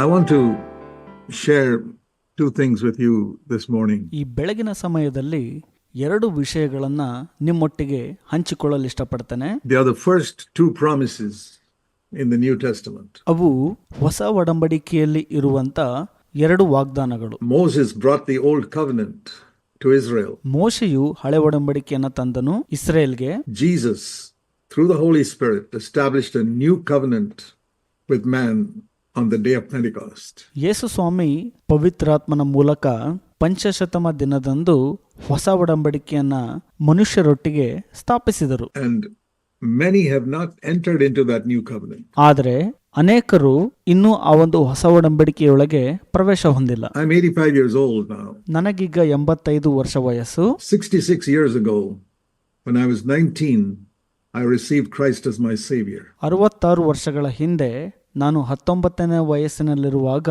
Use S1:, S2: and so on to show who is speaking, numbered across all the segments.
S1: I want to share two things with you this morning.
S2: ಈ ಬೆಳಗಿನ ಸಮಯದಲ್ಲಿ ಎರಡು ವಿಷಯಗಳನ್ನ ನಿಮ್ಮೊಟ್ಟಿಗೆ ಹಂಚಿಕೊಳ್ಳಲು ಇಷ್ಟಪಡ್ತೇನೆ.
S1: They are the first two promises in the New Testament.
S2: ಅವು ಹೊಸ ಒಡಂಬಡಿಕೆಯಲ್ಲಿ ಇರುವಂತ ಎರಡು ವಾಗ್ದಾನಗಳು.
S1: Moses brought the old covenant to Israel.
S2: ಮೋಶೆಯು ಹಳೆ ಒಡಂಬಡಿಕೆಯನ್ನ ತಂದನು ಇಸ್ರೇಲ್ಗೆ.
S1: Jesus, through the Holy Spirit, established a new covenant with man on the day of Pentecost.
S2: ಯೇಸು ಸ್ವಾಮಿ ಪವಿತ್ರಾತ್ಮನ ಮೂಲಕ ಪಂಚಶತಮ ದಿನದಂದು ಹೊಸ ಒಡಂಬಡಿಕೆಯನ್ನ ಮನುಷ್ಯರೊಟ್ಟಿಗೆ ಸ್ಥಾಪಿಸಿದರು.
S1: And many have not entered into that new covenant.
S2: ಆದರೆ ಅನೇಕರು ಇನ್ನೂ ಆ ಒಂದು ಹೊಸ ಒಡಂಬಡಿಕೆಯೊಳಗೆ ಪ್ರವೇಶ ಹೊಂದಿಲ್ಲ.
S1: I'm 85 years old now.
S2: ನನಗೀಗ 85 ವರ್ಷ ವಯಸ್ಸು.
S1: 66 years ago, when I was 19, I received Christ as my Savior.
S2: 66 ವರ್ಷಗಳ ಹಿಂದೆ ನಾನು 19ನೇ ವಯಸ್ಸಿನಲ್ಲಿರುವಾಗ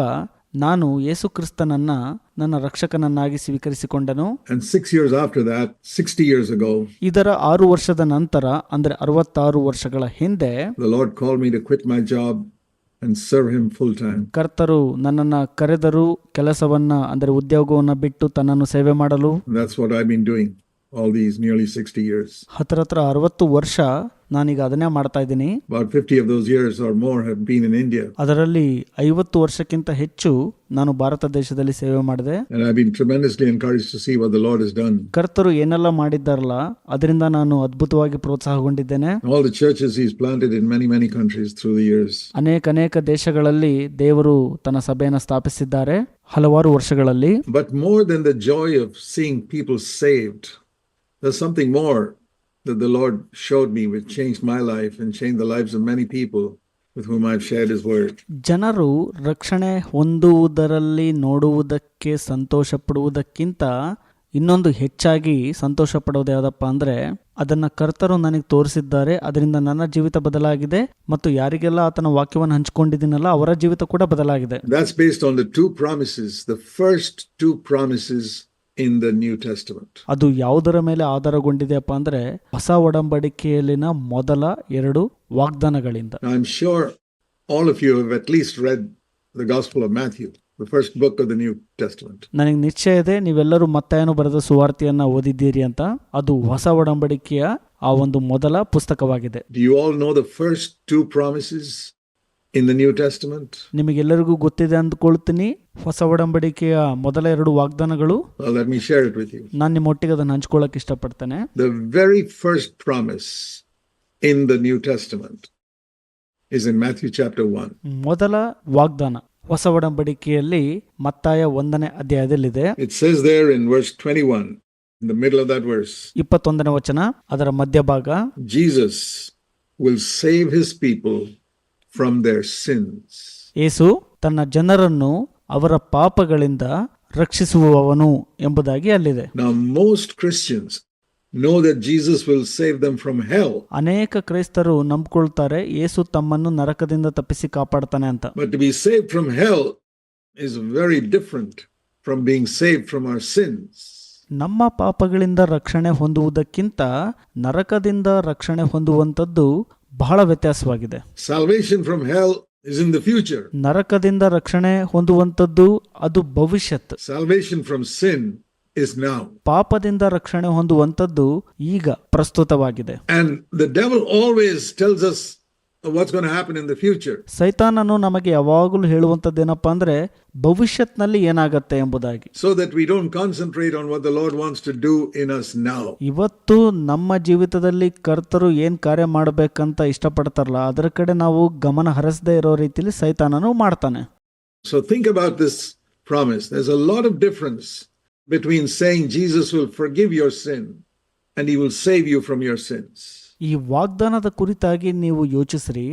S2: ನಾನು ಯೇಸು ಕ್ರಿಸ್ತನನ್ನ ನನ್ನ ರಕ್ಷಕನನ್ನಾಗಿ ಸ್ವೀಕರಿಸಿಕೊಂಡನು.
S1: And 6 years after that, 60 years ago,
S2: ಇದರ 6 ವರ್ಷದ ನಂತರ ಅಂದ್ರೆ 66 ವರ್ಷಗಳ ಹಿಂದೆ
S1: the Lord called me to quit my job and serve Him full time.
S2: ಕರ್ತರು ನನ್ನನ್ನ ಕರೆದರು ಕೆಲಸವನ್ನ ಅಂದ್ರೆ ಉದ್ಯೋಗವನ್ನ ಬಿಟ್ಟು ತನ್ನನ್ನು ಸೇವೆ ಮಾಡಲು.
S1: And that's what I've been doing all these nearly 60 years.
S2: ಹತ್ರ 60 ವರ್ಷ ನಾನೀಗ ಅದನ್ನೇ ಮಾಡ್ತಾ ಇದ್ದೀನಿ.
S1: About 50 of those years or more have been in India.
S2: ಅದರಲ್ಲಿ 50 ವರ್ಷಕ್ಕಿಂತ ಹೆಚ್ಚು ನಾನು ಭಾರತ ದೇಶದಲ್ಲಿ ಸೇವೆ ಮಾಡಿದೆ.
S1: And I've been tremendously encouraged to see what the Lord has done.
S2: ಕರ್ತರು ಏನೆಲ್ಲ ಮಾಡಿದ್ದಾರಲ್ಲ ಅದರಿಂದ ನಾನು ಅದ್ಭುತವಾಗಿ ಪ್ರೋತ್ಸಾಹಗೊಂಡಿದ್ದೇನೆ.
S1: All the churches He's planted in many countries through the years.
S2: ಅನೇಕ ದೇಶಗಳಲ್ಲಿ ದೇವರು ತನ್ನ ಸಭೆಯನ್ನು ಸ್ಥಾಪಿಸಿದ್ದಾರೆ ಹಲವಾರು ವರ್ಷಗಳಲ್ಲಿ.
S1: But more than the joy of seeing people saved, there's something more that the Lord showed me which changed my life and changed the lives of many people with whom I've shared His word.
S2: ಜನರು ರಕ್ಷಣೆ ಹೊಂದುವುದರಲ್ಲಿ ನೋಡುವುದಕ್ಕೆ ಸಂತೋಷ ಪಡುವುದಕ್ಕಿಂತ ಇನ್ನೊಂದು ಹೆಚ್ಚಾಗಿ ಸಂತೋಷ ಪಡೋದು ಯಾವುದಪ್ಪ ಅಂದ್ರೆ ಅದನ್ನ ಕರ್ತರು ನನಗೆ ತೋರಿಸಿದ್ದಾರೆ. ಅದರಿಂದ ನನ್ನ ಜೀವಿತ ಬದಲಾಗಿದೆ ಮತ್ತು ಯಾರಿಗೆಲ್ಲ ಆತನ ವಾಕ್ಯವನ್ನು ಹಂಚಿಕೊಂಡಿದ್ದೀನಲ್ಲ ಅವರ ಜೀವಿತ ಕೂಡ ಬದಲಾಗಿದೆ.
S1: That's based on the two promises, the first two promises in the New Testament.
S2: ಅದು ಯಾವುದರ ಮೇಲೆ ಆಧಾರಗೊಂಡಿದೆಯಪ್ಪ ಅಂದ್ರೆ ಹೊಸ ಒಡಂಬಡಿಕೆಯಲ್ಲಿನ ಮೊದಲ ಎರಡು ವಾಗ್ದಾನಗಳಿಂದ.
S1: I'm sure all of you have at least read the Gospel of Matthew, the first book of the New Testament.
S2: ನನಗೆ ನಿಶ್ಚಯ ಇದೆ ನೀವೆಲ್ಲರೂ ಮತ್ತಾಯನು ಬರೆದ ಸುವಾರ್ತೆಯನ್ನ ಓದಿದ್ದೀರಿ ಅಂತ. ಅದು ಹೊಸ ಒಡಂಬಡಿಕೆಯ ಆ ಒಂದು ಮೊದಲ ಪುಸ್ತಕವಾಗಿದೆ.
S1: Do you all know the first two promises in the New Testament?
S2: ನಿಮಗೆಲ್ಲರಿಗೂ ಗೊತ್ತಿದೆ ಅಂದ್ಕೊಳ್ತೀನಿ ಹೊಸ ಒಡಂಬಡಿಕೆಯ ಮೊದಲ ಎರಡು ವಾಗ್ದಾನಗಳು.
S1: Well, let me share it with you.
S2: ನಾನು ನಿಮ್ಮೊಟ್ಟಿಗೆ ಅದನ್ನು ಹಂಚ್ಕೊಳ್ಳಕ್ಕೆ ಇಷ್ಟಪಡ್ತೇನೆ.
S1: The very first promise in the New Testament is in Matthew chapter 1.
S2: ಮೊದಲ ವಾಗ್ದಾನ ಹೊಸ ಒಡಂಬಡಿಕೆಯಲ್ಲಿ ಮತ್ತಾಯ 1ನೇ ಅಧ್ಯಾಯದಲ್ಲಿದೆ.
S1: It says there in verse 21, in the middle of that verse,
S2: 21ನೇ ವಚನ ಅದರ ಮಧ್ಯಭಾಗ,
S1: Jesus will save His people from their sins.
S2: ಯೇಸು ತನ್ನ ಜನರನ್ನು ಅವರ ಪಾಪಗಳಿಂದ ರಕ್ಷಿಸುವವನು ಎಂಬುದಾಗಿ ಅಲ್ಲಿದೆ.
S1: Now most Christians know that Jesus will save them from hell.
S2: ಅನೇಕ ಕ್ರೈಸ್ತರು ನಂಬಿಕೊಳ್ತಾರೆ ಯೇಸು ತಮ್ಮನ್ನು ನರಕದಿಂದ ತಪ್ಪಿಸಿ ಕಾಪಾಡ್ತಾನೆ ಅಂತ.
S1: But to be saved from hell is very different from being saved from our sins.
S2: ನಮ್ಮ ಪಾಪಗಳಿಂದ ರಕ್ಷಣೆ ಹೊಂದುವುದಕ್ಕಿಂತ ನರಕದಿಂದ ರಕ್ಷಣೆ ಹೊಂದುವಂತದ್ದು ಬಹಳ ವ್ಯತ್ಯಾಸವಾಗಿದೆ.
S1: Salvation from hell is in the future.
S2: ನರಕದಿಂದ ರಕ್ಷಣೆ ಹೊಂದುವಂತದ್ದು ಅದು ಭವಿಷ್ಯತ್.
S1: Salvation from sin is now.
S2: ಪಾಪದಿಂದ ರಕ್ಷಣೆ ಹೊಂದುವಂತದ್ದು ಈಗ ಪ್ರಸ್ತುತವಾಗಿದೆ.
S1: And the devil always tells us what's going to happen in the future.
S2: ಸೈತಾನನು ನಮಗೆ ಯಾವಾಗಲೂ ಹೇಳುವಂತದ್ದೇನಪ್ಪಾ ಅಂದ್ರೆ ಭವಿಷ್ಯತ್ನಲ್ಲಿ ಏನಾಗತ್ತೆ ಎಂಬುದಾಗಿ.
S1: So that we don't concentrate on what the Lord wants to do in us now.
S2: ಇವತ್ತು ನಮ್ಮ ಜೀವಿತದಲ್ಲಿ ಕರ್ತರು ಏನ್ ಕಾರ್ಯ ಮಾಡಬೇಕಂತ ಇಷ್ಟಪಡ್ತಾರಲ್ಲ ಅದರ ಕಡೆ ನಾವು ಗಮನ ಹರಿಸದೇ ಇರೋ ರೀತಿಯಲ್ಲಿ ಸೈತಾನನು ಮಾಡ್ತಾನೆ.
S1: So think about this promise. There's a lot of difference between saying Jesus will forgive your sin and He will save you from your sins.
S2: ಈ ವಾಗ್ದಾನದ ಕುರಿತಾಗಿ ನೀವು ಯೋಚಿಸ್ರಿ.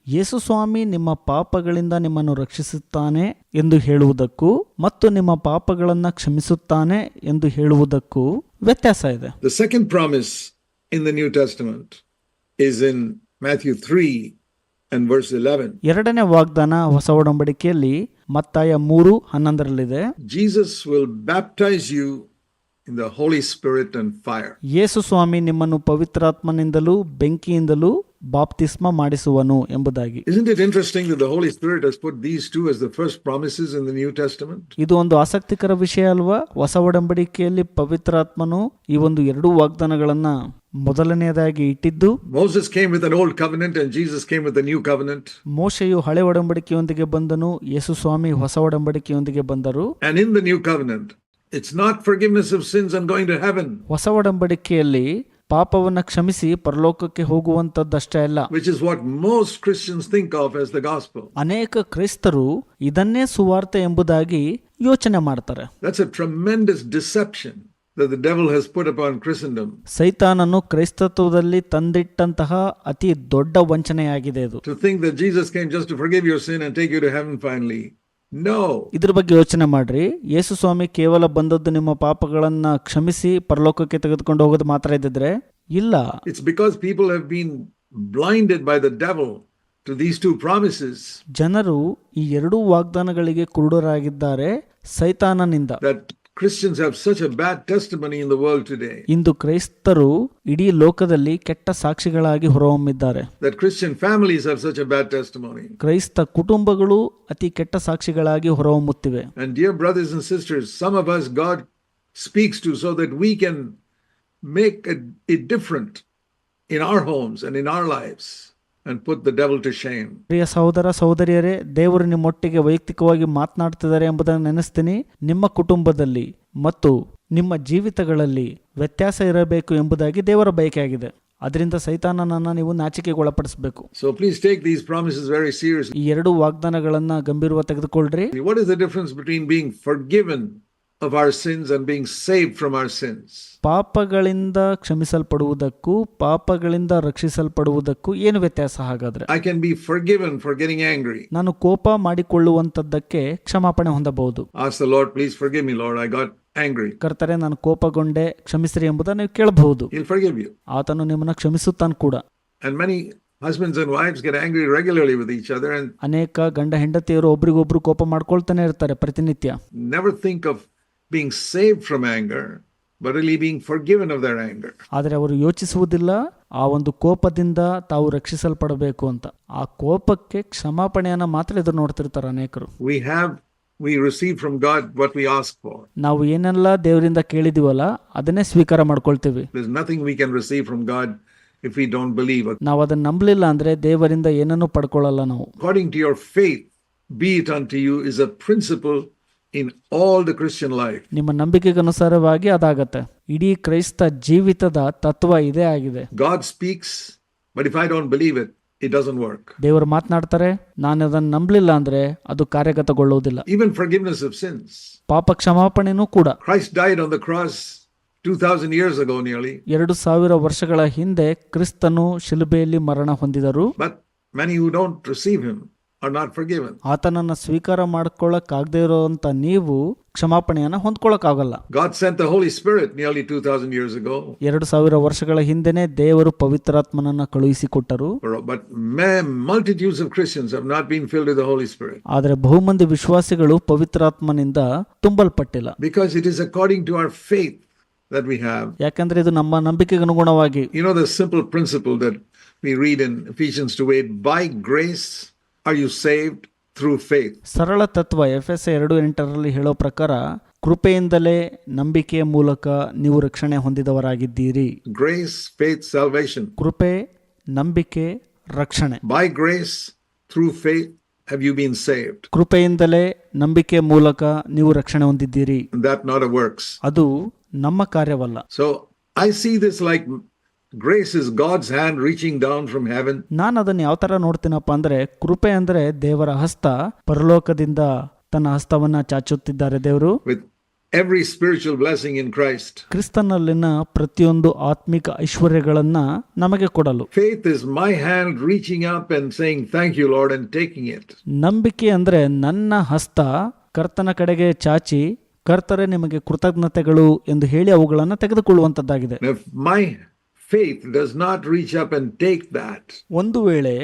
S2: ಯೇಸು ಸ್ವಾಮಿ ನಿಮ್ಮ ಪಾಪಗಳಿಂದ ನಿಮ್ಮನ್ನು ರಕ್ಷಿಸುತ್ತಾನೆ ಎಂದು ಹೇಳುವುದಕ್ಕೂ ಮತ್ತು ನಿಮ್ಮ ಪಾಪಗಳನ್ನ ಕ್ಷಮಿಸುತ್ತಾನೆ ಎಂದು ಹೇಳುವುದಕ್ಕೂ ವ್ಯತ್ಯಾಸ ಇದೆ.
S1: The second promise in the New Testament is in Matthew 3 and verse 11.
S2: ಎರಡನೇ ವಾಗ್ದಾನ ಹೊಸ ಒಡಂಬಡಿಕೆಯಲ್ಲಿ ಮತ್ತಾಯ 3:11
S1: Jesus will baptize you in the Holy Spirit and fire.
S2: ಯೇಸು ಸ್ವಾಮಿ ನಿಮ್ಮನ್ನು ಪವಿತ್ರಾತ್ಮನಿಂದಲೂ ಬೆಂಕಿಯಿಂದಲೂ ಬಾಪ್ತಿಸ್ಮ ಮಾಡಿಸುವನು ಎಂಬುದಾಗಿ.
S1: Isn't it interesting that the Holy Spirit has put these two as the first promises in the New Testament?
S2: ಇದು ಒಂದು ಆಸಕ್ತಿಕರ ವಿಷಯ ಅಲ್ವಾ? ಹೊಸ ಒಡಂಬಡಿಕೆಯಲ್ಲಿ ಪವಿತ್ರಾತ್ಮನು ಈ ಒಂದು ಎರಡೂ ವಾಗ್ದಾನಗಳನ್ನ ಮೊದಲನೆಯದಾಗಿ ಇಟ್ಟಿದ್ದು.
S1: Moses came with an old covenant and Jesus came with a new covenant.
S2: ಮೋಶೆಯು ಹಳೆ ಒಡಂಬಡಿಕೆಯೊಂದಿಗೆ ಬಂದನು, ಯೇಸು ಸ್ವಾಮಿ ಹೊಸ ಒಡಂಬಡಿಕೆಯೊಂದಿಗೆ ಬಂದರು.
S1: And in the new covenant, it's not forgiveness of sins and going to heaven.
S2: ಹೊಸ ಒಡಂಬಡಿಕೆಯಲ್ಲಿ ಪಾಪವನ್ನ ಕ್ಷಮಿಸಿ ಪರಲೋಕಕ್ಕೆ ಹೋಗುವಂತದ್ದಷ್ಟೇ ಅಲ್ಲ,
S1: which is what most Christians think of as the gospel.
S2: ಅನೇಕ ಕ್ರೈಸ್ತರು ಇದನ್ನೇ ಸುವಾರ್ತೆ ಎಂಬುದಾಗಿ ಯೋಚನೆ ಮಾಡ್ತಾರೆ.
S1: That's a tremendous deception that the devil has put upon Christendom.
S2: ಸೈತಾನನು ಕ್ರೈಸ್ತತ್ವದಲ್ಲಿ ತಂದಿಟ್ಟಂತಹ ಅತಿ ದೊಡ್ಡ ವಂಚನೆಯಾಗಿದೆ ಇದು.
S1: To think that Jesus came just to forgive your sin and take you to heaven finally. No.
S2: ಇದ್ರ ಬಗ್ಗೆ ಯೋಚನೆ ಮಾಡ್ರಿ. ಯೇಸು ಸ್ವಾಮಿ ಕೇವಲ ಬಂದದ್ದು ನಿಮ್ಮ ಪಾಪಗಳನ್ನ ಕ್ಷಮಿಸಿ ಪರಲೋಕಕ್ಕೆ ತೆಗೆದುಕೊಂಡು ಹೋಗೋದು ಮಾತ್ರ ಇದ್ದಿದ್ರೆ ಇಲ್ಲ.
S1: It's because people have been blinded by the devil to these two promises.
S2: ಜನರು ಈ ಎರಡೂ ವಾಗ್ದಾನಗಳಿಗೆ ಕುರುಡರಾಗಿದ್ದಾರೆ ಸೈತಾನನಿಂದ.
S1: That Christians have such a bad testimony in the world today.
S2: ಇಂದು ಕ್ರೈಸ್ತರು ಇಡೀ ಲೋಕದಲ್ಲಿ ಕೆಟ್ಟ ಸಾಕ್ಷಿಗಳಾಗಿ ಹೊರಹೊಮ್ಮಿದ್ದಾರೆ.
S1: That Christian families have such a bad testimony.
S2: ಕ್ರೈಸ್ತ ಕುಟುಂಬಗಳು ಅತಿ ಕೆಟ್ಟ ಸಾಕ್ಷಿಗಳಾಗಿ ಹೊರಹೊಮ್ಮುತ್ತಿವೆ.
S1: And dear brothers and sisters, some of us God speaks to so that we can make it different in our homes and in our lives and put the devil to shame.
S2: ಪ್ರಿಯ ಸಹೋದರ ಸಹೋದರಿಯರೇ, ದೇವರು ನಿಮ್ಮೊಟ್ಟಿಗೆ ವೈಯಕ್ತಿಕವಾಗಿ ಮಾತನಾಡ್ತಿದ್ದಾರೆ ಎಂಬುದನ್ನು ನೆನೆಸ್ತೀನಿ. ನಿಮ್ಮ ಕುಟುಂಬದಲ್ಲಿ ಮತ್ತು ನಿಮ್ಮ ಜೀವಿತಗಳಲ್ಲಿ ವ್ಯತ್ಯಾಸ ಇರಬೇಕು ಎಂಬುದಾಗಿ ದೇವರ ಬಯಕೆಯಾಗಿದೆ. ಅದರಿಂದ ಸೈತಾನನನ್ನ ನೀವು ನಾಚಿಕೆಗೊಳಪಡಿಸಬೇಕು.
S1: So please take these promises very seriously.
S2: ಈ ಎರಡು ವಾಗ್ದಾನಗಳನ್ನ ಗಂಭೀರವಾಗಿ ತೆಗೆದುಕೊಳ್ಳ್ರಿ.
S1: What is the difference between being forgiven of our sins and being saved from our sins?
S2: ಪಾಪಗಳಿಂದ ಕ್ಷಮಿಸಲ್ಪಡುವುದಕ್ಕೂ ಪಾಪಗಳಿಂದ ರಕ್ಷಿಸಲ್ಪಡುವುದಕ್ಕೂ ಏನು ವ್ಯತ್ಯಾಸ ಹಾಗಾದ್ರೆ?
S1: I can be forgiven for getting angry.
S2: ನಾನು ಕೋಪ ಮಾಡಿಕೊಳ್ಳುವಂತದ್ದಕ್ಕೆ ಕ್ಷಮಾಪಣೆ ಹೊಂದಬಹುದು.
S1: Ask the Lord, please forgive me, Lord, I got angry.
S2: ಕರ್ತರೆ, ನಾನು ಕೋಪಗೊಂಡೆ, ಕ್ಷಮಿಸಿರಿ ಎಂಬುದನ್ನು ನೀವು ಕೇಳಬಹುದು.
S1: He'll forgive you.
S2: ಆತನು ನಿಮ್ಮನ್ನ ಕ್ಷಮಿಸುತ್ತಾನೆ ಕೂಡ.
S1: And many husbands and wives get angry regularly with each other and
S2: ಅನೇಕ ಗಂಡ ಹೆಂಡತಿಯರು ಒಬ್ರಿಗೊಬ್ರು ಕೋಪ ಮಾಡ್ಕೊಳ್ತಾನೆ ಇರ್ತಾರೆ ಪ್ರತಿನಿತ್ಯ.
S1: never think of being saved from anger, but really being forgiven of their anger.
S2: ಆದರೆ ಅವರು ಯೋಚಿಸುವುದಿಲ್ಲ ಆ ಒಂದು ಕೋಪದಿಂದ ತಾವು ರಕ್ಷಿಸಲ್ಪಡಬೇಕು ಅಂತ. ಆ ಕೋಪಕ್ಕೆ ಕ್ಷಮಾಪಣೆಯನ್ನ ಮಾತ್ರ ಎದುರು ನೋಡ್ತಿರ್ತಾರೆ ಅನೇಕರು.
S1: We receive from God what we ask for.
S2: ನಾವು ಏನೆಲ್ಲ ದೇವರಿಂದ ಕೇಳಿದಿವಲ್ಲ ಅದನ್ನೇ ಸ್ವೀಕಾರ ಮಾಡ್ಕೊಳ್ತೀವಿ.
S1: There's nothing we can receive from God if we don't believe it.
S2: ನಾವು ಅದನ್ನ ನಂಬಲಿಲ್ಲ ಅಂದ್ರೆ ದೇವರಿಂದ ಏನನ್ನೂ ಪಡ್ಕೊಳ್ಳಲ್ಲ ನಾವು.
S1: According to your faith be it unto you is a principle in all the Christian life.
S2: ನಿಮ್ಮ ನಂಬಿಕೆಗೆ ಅನುಸಾರವಾಗಿ ಅದಾಗತ್ತೆ. ಇಡೀ ಕ್ರೈಸ್ತ ಜೀವಿತದ ತತ್ವ ಇದೇ ಆಗಿದೆ.
S1: God speaks, but if I don't believe it, it doesn't work.
S2: ದೇವರು ಮಾತನಾಡ್ತಾರೆ, ನಾನು ಅದನ್ನು ನಂಬಲಿಲ್ಲ ಅಂದ್ರೆ ಅದು ಕಾರ್ಯಗತಗೊಳ್ಳುವುದಿಲ್ಲ.
S1: Even forgiveness of sins.
S2: ಪಾಪ ಕ್ಷಮಾಪಣೆನೂ ಕೂಡ.
S1: Christ died on the cross 2000 years ago nearly.
S2: 2000 ವರ್ಷಗಳ ಹಿಂದೆ ಕ್ರಿಸ್ತನು ಶಿಲುಬೆಯಲ್ಲಿ ಮರಣ ಹೊಂದಿದರು.
S1: But many who don't receive him are not forgiven.
S2: ಆತನನ್ನ ಸ್ವೀಕಾರ ಮಾಡ್ಕೊಳ್ಳಕ್ಕಾಗದೇ ಇರುವಂತ ನೀವು ಕ್ಷಮಾಪಣೆಯನ್ನ ಹೊಂದ್ಕೊಳ್ಳಕ್ಕಾಗಲ್ಲ.
S1: God sent the Holy Spirit nearly 2000 years ago.
S2: 2000 ವರ್ಷಗಳ ಹಿಂದೆನೆ ದೇವರು ಪವಿತ್ರಾತ್ಮನನ್ನ ಕಳುಹಿಸಿಕೊಟ್ಟರು.
S1: But multitudes of Christians have not been filled with the Holy Spirit.
S2: ಆದರೆ ಬಹುಮಂದಿ ವಿಶ್ವಾಸಿಗಳು ಪವಿತ್ರಾತ್ಮನಿಂದ ತುಂಬಲ್ಪಟ್ಟಿಲ್ಲ.
S1: Because it is according to our faith that we have.
S2: ಯಾಕಂದ್ರೆ ಇದು ನಮ್ಮ ನಂಬಿಕೆಗೆ ಅನುಗುಣವಾಗಿ.
S1: You know the simple principle that we read in Ephesians 2:8, by grace are you saved through faith.
S2: ಸರಳ ತತ್ವ ಎಫೆಸ 2:8 ಹೇಳೋ ಪ್ರಕಾರ ಕೃಪೆಯಿಂದಲೇ ನಂಬಿಕೆಯ ಮೂಲಕ ನೀವು ರಕ್ಷಣೆ ಹೊಂದಿದವರಾಗಿದ್ದೀರಿ.
S1: Grace, faith, salvation.
S2: ಕೃಪೆ, ನಂಬಿಕೆ, ರಕ್ಷಣೆ.
S1: By grace through faith have you been saved.
S2: ಕೃಪೆಯಿಂದಲೇ ನಂಬಿಕೆ ಮೂಲಕ ನೀವು ರಕ್ಷಣೆ ಹೊಂದಿದ್ದೀರಿ.
S1: That not of works.
S2: ಅದು ನಮ್ಮ ಕಾರ್ಯವಲ್ಲ.
S1: So I see this like grace is God's hand reaching down from heaven.
S2: ನಾನು ಅದನ್ನ ಯಾವ ತರ ನೋಡ್ತೀನಪ್ಪ ಅಂದ್ರೆ, ಕೃಪೆ ಅಂದ್ರೆ ದೇವರ ಹಸ್ತ ಪರಲೋಕದಿಂದ ತನ್ನ ಹಸ್ತವನ್ನ ಚಾಚುತ್ತಿದ್ದಾರೆ ದೇವರು.
S1: With every spiritual blessing in Christ.
S2: ಕ್ರಿಸ್ತನಲ್ಲಿನ ಪ್ರತಿಯೊಂದು ಆತ್ಮಿಕ ಐಶ್ವರ್ಯಗಳನ್ನ ನಮಗೆ ಕೊಡಲು.
S1: Faith is my hand reaching up and saying thank you Lord and taking it.
S2: ನಂಬಿಕೆ ಅಂದ್ರೆ ನನ್ನ ಹಸ್ತ ಕರ್ತನ ಕಡೆಗೆ ಚಾಚಿ, ಕರ್ತರೆ ನಿಮಗೆ ಕೃತಜ್ಞತೆಗಳು ಎಂದು ಹೇಳಿ ಅವುಗಳನ್ನು ತೆಗೆದುಕೊಳ್ಳುವಂತದ್ದಾಗಿದೆ.
S1: If my faith does not reach up and take that,
S2: ಒಂದು ವೇಳೆ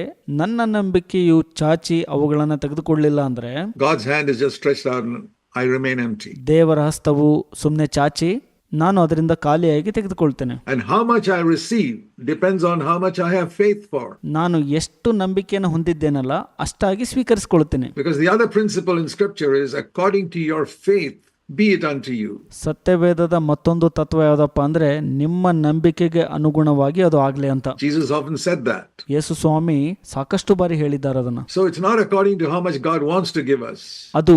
S2: ನನ್ನ ನಂಬಿಕೆಯು ಚಾಚಿ ಅವುಗಳನ್ನು ತೆಗೆದುಕೊಳ್ಳಲಿಲ್ಲ ಅಂದ್ರೆ,
S1: God's hand is just stretched out and I remain empty.
S2: ದೇವರ ಹಸ್ತವು ಸುಮ್ಮನೆ ಚಾಚಿ ನಾನು ಅದರಿಂದ ಖಾಲಿಯಾಗಿ ತೆಗೆದುಕೊಳ್ತೇನೆ.
S1: And how much I receive depends on how much I have faith for.
S2: ನಾನು ಎಷ್ಟು ನಂಬಿಕೆಯನ್ನು ಹೊಂದಿದ್ದೇನಲ್ಲ ಅಷ್ಟಾಗಿ ಸ್ವೀಕರಿಸಿಕೊಳ್ತೇನೆ.
S1: Because the other principle in scripture is according to your faith be it unto you.
S2: ಸತ್ಯವೇದದ ಮತ್ತೊಂದು ತತ್ವ ಯಾವುದಪ್ಪ ಅಂದ್ರೆ ನಿಮ್ಮ ನಂಬಿಕೆಗೆ ಅನುಗುಣವಾಗಿ ಅದು ಆಗ್ಲಿ ಅಂತ.
S1: Jesus often said that.
S2: ಯೇಸು ಸ್ವಾಮಿ ಸಾಕಷ್ಟು ಬಾರಿ ಹೇಳಿದ್ದಾರೆ ಅದನ್ನ.
S1: So it's not according to how much God wants to give us.
S2: ಅದು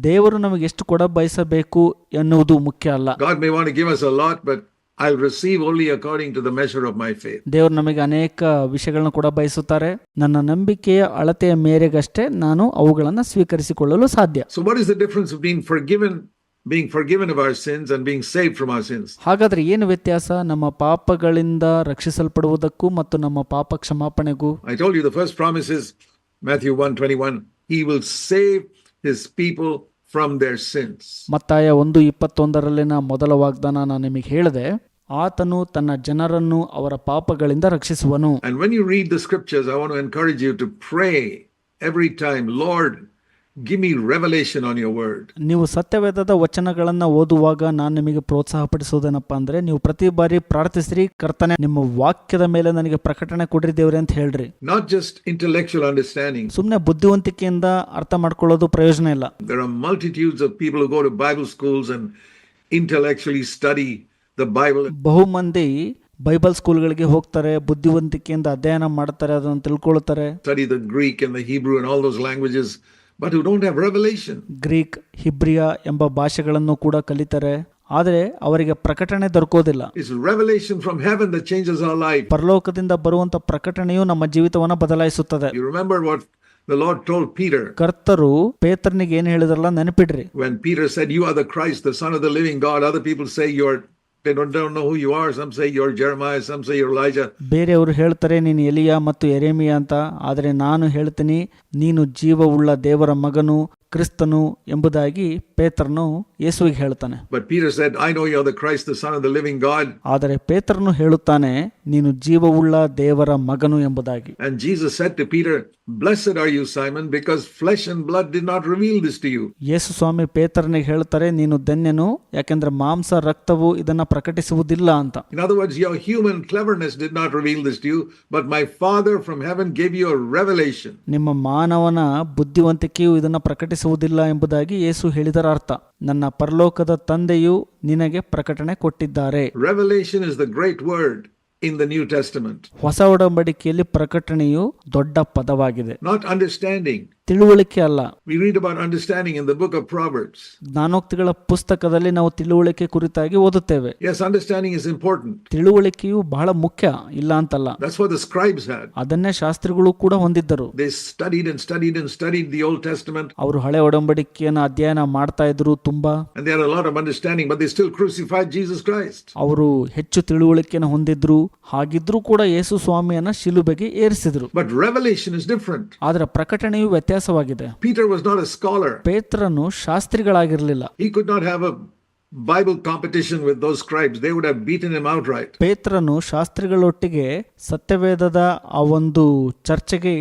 S2: ದೇವರು ನಮಗೆ ಎಷ್ಟು ಕೊಡ ಬಯಸಬೇಕು ಎನ್ನುವುದು ಮುಖ್ಯ ಅಲ್ಲ.
S1: God may want to give us a lot, but I'll receive only according to the measure of my faith.
S2: ದೇವರು ನಮಗೆ ಅನೇಕ ವಿಷಯಗಳನ್ನು ಕೂಡ ಬಯಸುತ್ತಾರೆ. ನನ್ನ ನಂಬಿಕೆಯ ಅಳತೆಯ ಮೇರೆಗಷ್ಟೇ ನಾನು ಅವುಗಳನ್ನು ಸ್ವೀಕರಿಸಿಕೊಳ್ಳಲು ಸಾಧ್ಯ.
S1: So what is the difference between being forgiven of our sins and being saved from our sins?
S2: ಹಾಗಾದ್ರೆ ಏನು ವ್ಯತ್ಯಾಸ ನಮ್ಮ ಪಾಪಗಳಿಂದ ರಕ್ಷಿಸಲ್ಪಡುವುದಕ್ಕೂ ಮತ್ತು ನಮ್ಮ ಪಾಪ ಕ್ಷಮಾಪಣೆಗೂ?
S1: I told you the first promise is Matthew 1:21. He will save his people from their sins.
S2: ಮತ್ತಾಯ 1:21 ಮೊದಲ ವಾಗ್ದಾನ ನಾನು ನಿಮಗೆ ಹೇಳಿದೆ, ಆತನು ತನ್ನ ಜನರನ್ನು ಅವರ ಪಾಪಗಳಿಂದ ರಕ್ಷಿಸುವನು.
S1: And when you read the scriptures, I want to encourage you to pray every time, Lord, give me revelation on your word.
S2: ನೀವು ಸತ್ಯವೇದದ ವಚನಗಳನ್ನ ಓದುವಾಗ ನಾನು ನಿಮಗೆ ಪ್ರೋತ್ಸಾಹ ಪಡಿಸೋದೇನಪ್ಪ ಅಂದ್ರೆ, ನೀವು ಪ್ರತಿ ಬಾರಿ ಪ್ರಾರ್ಥಿಸ್ರಿ, ಕರ್ತನೆ ನಿಮ್ಮ ವಾಕ್ಯದ ಮೇಲೆ ನನಗೆ ಪ್ರಕಟಣೆ ಕೊಡ್ರಿ ದೇವ್ರೆ ಅಂತ ಹೇಳ್ರಿ.
S1: Not just intellectual understanding.
S2: ಸುಮ್ಮನೆ ಬುದ್ಧಿವಂತಿಕೆಯಿಂದ ಅರ್ಥ ಮಾಡ್ಕೊಳ್ಳೋದು ಪ್ರಯೋಜನ ಇಲ್ಲ.
S1: There are multitudes of people who go to Bible schools and intellectually study the Bible.
S2: ಬಹು ಮಂದಿ ಬೈಬಲ್ ಸ್ಕೂಲ್ಗಳಿಗೆ ಹೋಗ್ತಾರೆ, ಬುದ್ಧಿವಂತಿಕೆಯಿಂದ ಅಧ್ಯಯನ ಮಾಡ್ತಾರೆ, ಅದನ್ನು ತಿಳ್ಕೊಳ್ತಾರೆ.
S1: Study the Greek and the Hebrew and all those languages, but who don't have revelation.
S2: Greek, ಹಿಬ್ರಿಯಾ ಎಂಬ ಭಾಷೆಗಳನ್ನು ಕೂಡ ಕಲಿತಾರೆ, ಆದರೆ ಅವರಿಗೆ ಪ್ರಕಟಣೆ ದೊರಕೋದಿಲ್ಲ.
S1: It's revelation from heaven that changes our life.
S2: ಪರಲೋಕದಿಂದ ಬರುವಂತ ಪ್ರಕಟಣೆಯು ನಮ್ಮ ಜೀವಿತವನ್ನ ಬದಲಾಯಿಸುತ್ತದೆ.
S1: You remember what the Lord told Peter?
S2: ಕರ್ತರು ಪೇತ್ರನಿಗೆ ಏನು ಹೇಳಿದ್ರಲ್ಲ ನೆನಪಿಡ್ರಿ.
S1: When Peter said, "You are the Christ, the Son of the living God," other people say they don't know who you are. Some say you're Jeremiah, some say you're Elijah.
S2: ಬೇರೆಯವರು ಹೇಳ್ತಾರೆ ನೀನು Elia ಮತ್ತು ಯೆರೆಮೀಯ ಅಂತ, ಆದರೆ ನಾನು ಹೇಳ್ತೀನಿ ನೀನು ಜೀವವುಳ್ಳ ದೇವರ ಮಗನು, ಕ್ರಿಸ್ತನು ಎಂಬುದಾಗಿ ಪೇತ್ರನು ಯೇಸುವಿಗೆ ಹೇಳ್ತಾನೆ.
S1: But Peter said, "I know you're the Christ, the Son of the living God."
S2: ಆದರೆ ಪೇತ್ರನು ಹೇಳುತ್ತಾನೆ ನೀನು ಜೀವವುಳ್ಳ ದೇವರ ಮಗನು ಎಂಬುದಾಗಿ.
S1: And Jesus said to Peter, "Blessed are you, Simon, because flesh and blood did not reveal this to you."
S2: ಯೇಸು ಸ್ವಾಮಿ ಪೇತ್ರನಿಗೆ ಹೇಳ್ತಾರೆ ನೀನು ಧನ್ಯನು, ಯಾಕೆಂದ್ರೆ ಮಾಂಸ ರಕ್ತವು ಇದನ್ನ ಪ್ರಕಟಿಸುವುದಿಲ್ಲ ಅಂತ.
S1: In other words, your human cleverness did not reveal this to you, but my Father from heaven gave you a revelation.
S2: ನಿಮ್ಮ ಮಾನವನ ಬುದ್ಧಿವಂತಿಕೆಯು ಇದನ್ನ ಪ್ರಕಟಿಸುವುದಿಲ್ಲ ಎಂಬುದಾಗಿ ಯೇಸು ಹೇಳಿದರ ಅರ್ಥ, ನನ್ನ ಪರಲೋಕದ ತಂದೆಯು ನಿನಗೆ ಪ್ರಕಟಣೆ ಕೊಟ್ಟಿದ್ದಾರೆ.
S1: Revelation is the great word in the New Testament.
S2: ಹೊಸ ಒಡಂಬಡಿಕೆಯಲ್ಲಿ ಪ್ರಕಟಣೆಯು ದೊಡ್ಡ ಪದವಾಗಿದೆ.
S1: Not understanding.
S2: ತಿಳುವಳಿಕೆ ಅಲ್ಲ.
S1: We read about understanding in the book of Proverbs.
S2: ಜ್ಞಾನೋಕ್ತಿಗಳ ಪುಸ್ತಕದಲ್ಲಿ ನಾವು ತಿಳುವಳಿಕೆ ಕುರಿತಾಗಿ ಓದುತ್ತೇವೆ.
S1: Yes, understanding is important.
S2: ತಿಳುವಳಿಕೆಯು ಬಹಳ ಮುಖ್ಯ, ಇಲ್ಲ ಅಂತಲ್ಲ.
S1: That's what the scribes had.
S2: ಅದನ್ನೇ ಶಾಸ್ತ್ರಿಗಳು ಕೂಡ ಹೊಂದಿದ್ದರು.
S1: They studied and studied and studied the Old Testament.
S2: ಅವರು ಹಳೆ ಒಡಂಬಡಿಕೆಯನ್ನು ಅಧ್ಯಯನ ಮಾಡ್ತಾ ಇದ್ರು ತುಂಬಾ.
S1: And they had a lot of understanding, but they still crucified Jesus Christ.
S2: ಅವರು ಹೆಚ್ಚು ತಿಳುವಳಿಕೆಯನ್ನು ಹೊಂದಿದ್ರು, ಹಾಗಿದ್ರೂ ಕೂಡ ಯೇಸು ಸ್ವಾಮಿಯನ್ನ ಶಿಲುಬೆಗೆ ಏರಿಸಿದ್ರು.
S1: But revelation is different.
S2: ಆದರೆ ಪ್ರಕಟಣೆಯು ವ್ಯತ್ಯಾಸವಾಗಿದೆ.
S1: Peter was not a scholar.
S2: ಪೇತ್ರನು ಶಾಸ್ತ್ರಿಗಳಾಗಿರಲಿಲ್ಲ.
S1: He could not have a Bible competition with those scribes. They would have beaten him outright.
S2: ಪೇತ್ರನು ಶಾಸ್ತ್ರಿಗಳೊಟ್ಟಿಗೆ ಸತ್ಯವೇದದ ಆ ಒಂದು ಚರ್ಚೆಗೆ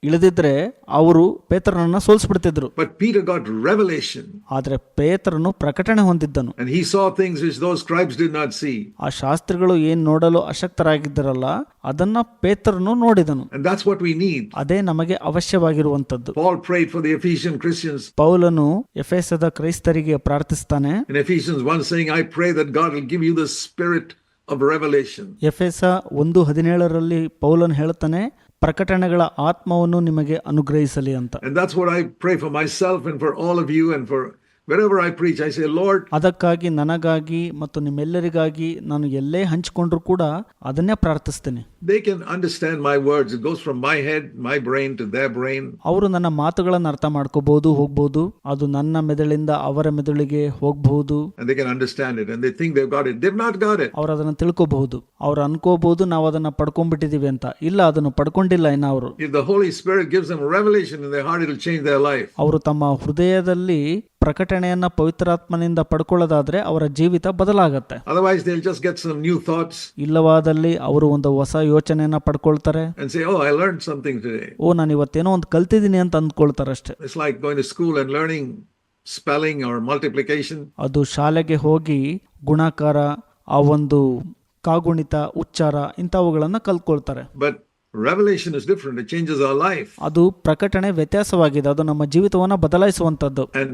S2: ಇಳಿದಿದ್ರೆ ಅವರು ಪೇತ್ರನನ್ನ ಸೋಲಿಸ್ಬಿಡ್ತಿದ್ರು.
S1: But Peter got revelation.
S2: ಆದ್ರೆ ಪೇತ್ರನು ಪ್ರಕಟಣೆ ಹೊಂದಿದ್ದನು.
S1: And he saw things which those scribes did not see.
S2: ಆ ಶಾಸ್ತ್ರಿಗಳು ಏನ್ ನೋಡಲು ಅಶಕ್ತರಾಗಿದ್ದರಲ್ಲ ಅದನ್ನ ಪೇತ್ರನು ನೋಡಿದನು.
S1: And that's what we need.
S2: ಅದೇ ನಮಗೆ ಅವಶ್ಯವಾಗಿರುವಂತದ್ದು.
S1: Paul prayed for the Ephesian Christians.
S2: ಪೌಲನು ಎಫೆಸದ ಕ್ರೈಸ್ತರಿಗೆ ಪ್ರಾರ್ಥಿಸ್ತಾನೆ.
S1: In Ephesians 1 saying, "I pray that God will give you the spirit of revelation."
S2: ಎಫೆಸ 1:17 ಪೌಲನು ಹೇಳ್ತಾನೆ ಪ್ರಕಟಣೆಗಳ ಆತ್ಮವನ್ನು ನಿಮಗೆ ಅನುಗ್ರಹಿಸಲಿ ಅಂತ.
S1: And that's what I pray for myself and for all of you and for wherever I preach. I say, Lord,
S2: ಅದಕ್ಕಾಗಿ ನನಗಾಗಿ ಮತ್ತು ನಿಮ್ಮೆಲ್ಲರಿಗಾಗಿ ನಾನು ಎಲ್ಲೇ ಹಂಚಿಕೊಂಡ್ರು ಕೂಡ ಅದನ್ನೇ ಪ್ರಾರ್ಥಿಸ್ತೇನೆ.
S1: they can understand my words. It goes from my head, my brain to their brain.
S2: ಅವರು ನನ್ನ ಮಾತುಗಳನ್ನು ಅರ್ಥ ಮಾಡ್ಕೋಬಹುದು, ಹೋಗ್ಬಹುದು. ಅದು ನನ್ನ ಮೆದುಳಿಂದ ಅವರ ಮೆದುಳಿಗೆ ಹೋಗಬಹುದು.
S1: And they can understand it and they think they've got it. They've not got it.
S2: ಅವರು ಅದನ್ನು ತಿಳ್ಕೋಬಹುದು. ಅವ್ರು ಅನ್ಕೋಬಹುದು ನಾವು ಅದನ್ನ ಪಡ್ಕೊಂಡ್ಬಿಟ್ಟಿದೀವಿ ಅಂತ. ಇಲ್ಲ, ಅದನ್ನು ಪಡ್ಕೊಂಡಿಲ್ಲ ಇನ್ನ ಅವರು.
S1: If the Holy Spirit gives them revelation in their heart, it will change their life.
S2: ಅವರು ತಮ್ಮ ಹೃದಯದಲ್ಲಿ ಪ್ರಕಟಣೆಯನ್ನ ಪವಿತ್ರಾತ್ಮನಿಂದ ಪಡ್ಕೊಳ್ಳೋದಾದ್ರೆ ಅವರ ಜೀವಿತ ಬದಲಾಗತ್ತೆ.
S1: Otherwise they'll just get some new thoughts.
S2: ಇಲ್ಲವಾದಲ್ಲಿ ಅವರು ಒಂದು ಹೊಸ ಯೋಚನೆಯನ್ನ ಪಡ್ಕೊಳ್ತಾರೆ.
S1: And say, "Oh, I learned something today."
S2: ನಾನು ಇವತ್ತೇನೋ ಒಂದು ಕಲ್ತಿದ್ದೀನಿ ಅಂತ ಅಂದ್ಕೊಳ್ತಾರೆ ಅಷ್ಟೇ.
S1: It's like going to school and learning spelling or multiplication.
S2: ಅದು ಶಾಲೆಗೆ ಹೋಗಿ ಗುಣಾಕಾರ, ಆ ಒಂದು ಕಾಗುಣಿತ, ಉಚ್ಚಾರ ಇಂಥವುಗಳನ್ನು ಕಲ್ತ್ಕೊಳ್ತಾರೆ.
S1: But revelation is different. It changes our life.
S2: ಅದು ಪ್ರಕಟಣೆ ವ್ಯತ್ಯಾಸವಾಗಿದೆ, ಅದು ನಮ್ಮ ಜೀವಿತವನ್ನು ಬದಲಾಯಿಸುವಂಥದ್ದು.
S1: And